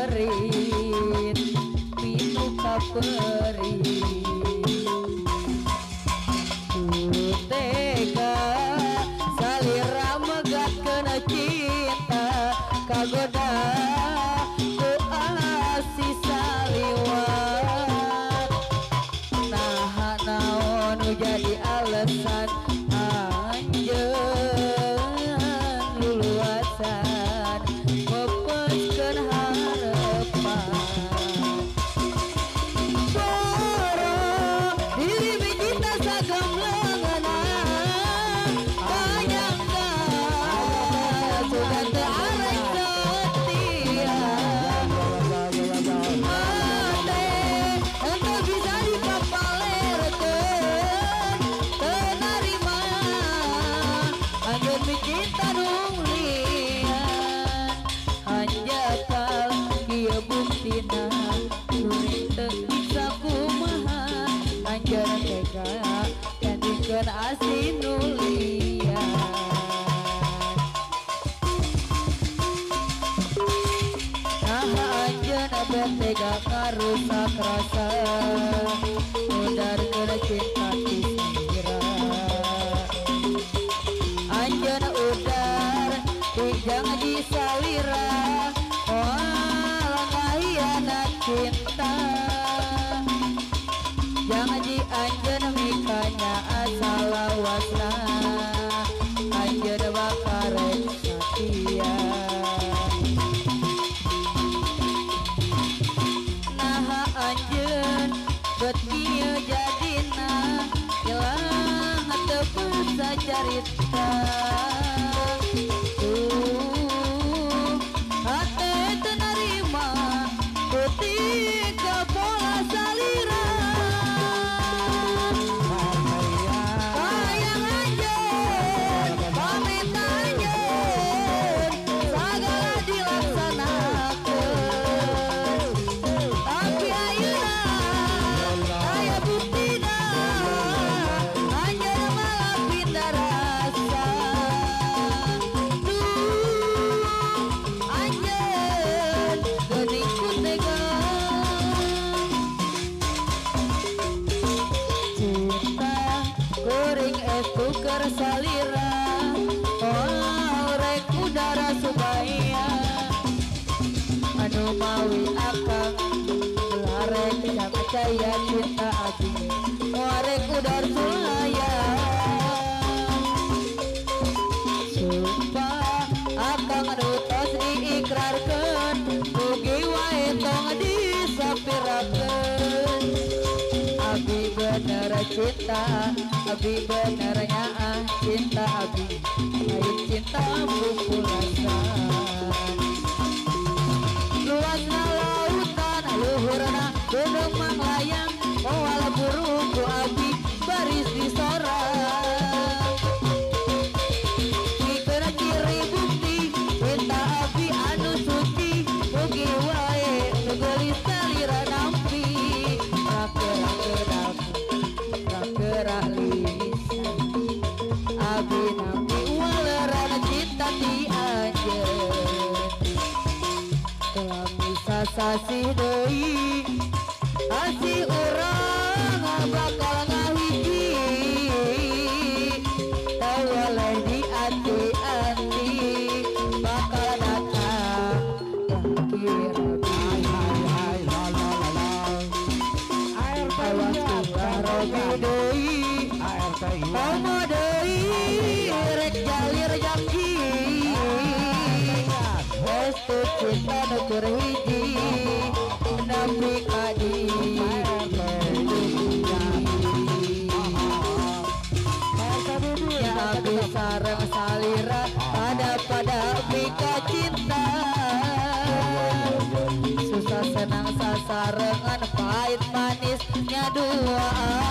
kaperit pitu kaperit tega salira megat kena cinta kagoda ku asih saliwat nah naon jadi alasan anjeun luluasan mepeskeun harapan poro diri mijita sagam leungeunna kanyangka sudah teu arek setia mate ente bisa dipapalerkeun teu narima anjeun mijita nunglian hanjakal kieu buktina kuring teu bisa kumaha anjeun tega jadikeun asih nulian nah anjeun tega ngarusak rasa udar kena cinta tisira anjeun udar dijang disalira walau hianat cinta jangan di anjeun mikanya asal lawasna anjeun bakarek satia nah anjeun bet kieu jadina ilang teu bisa carita hate teu narima ketika pola salira sayang anjeun pamit anjeun sagala dilaksanakeun tapi ayeuna aya buktina anjeun malah pindah rasa anjeun geuning ku tega cinta kuring estu keur salira oh rek udara supaya anu mawi akang larek tidak percaya cinta abi warek udar sulaya sumpah akang anu tos diikrarkeun mugi wae tong disapirakeun abi bener cinta abi bener nyaah cinta abi lain cinta bukulasan luasna lautan luhurna gunung manglayang moal burung ku abi baris disorang dikeun ciri bukti cinta abi anu suci mugi wae teu geulis salira nampi rakerak lisan abi nampi waleran cinta ti anjeun telah bisa sasih deui asih urang bakal ngahiji teu waleh di ati-ati bakal datang kira hai la la la la air robi deui pama deui rek jalir janji estu cinta nu keur hiji nabi kadi ya abi sareng salira pada bika cinta susah senang sasarengan pahit manisnya duaan